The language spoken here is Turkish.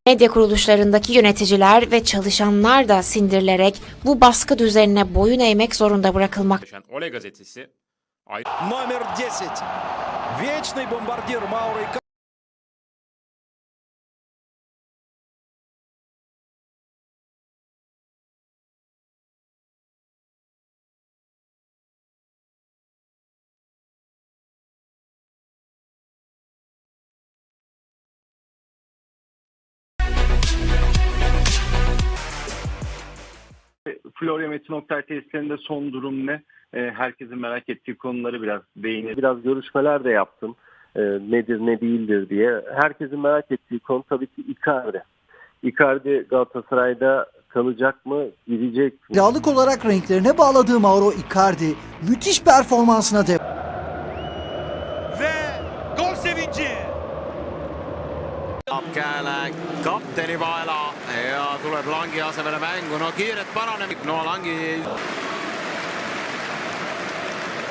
Medya kuruluşlarındaki yöneticiler ve çalışanlar da sindirilerek bu baskı düzenine boyun eğmek zorunda bırakılmak. Ole gazetesi. Номер 10. Вечный бомбардир Мауро Икарди. Florya Metin Oktay tesislerinde son durum ne? Herkesin merak ettiği konuları biraz değinir. Biraz görüşmeler de yaptım. Nedir ne değildir diye. Herkesin merak ettiği konu tabii ki Icardi. Icardi Galatasaray'da kalacak mı, gidecek mi? Kiralık olarak renklerine bağladığı Mauro Icardi müthiş performansına devam. Ve gol sevinci. Käele kapteni paela ja tuleb Langi asemele mängu, no kiiret paranemist, no Langi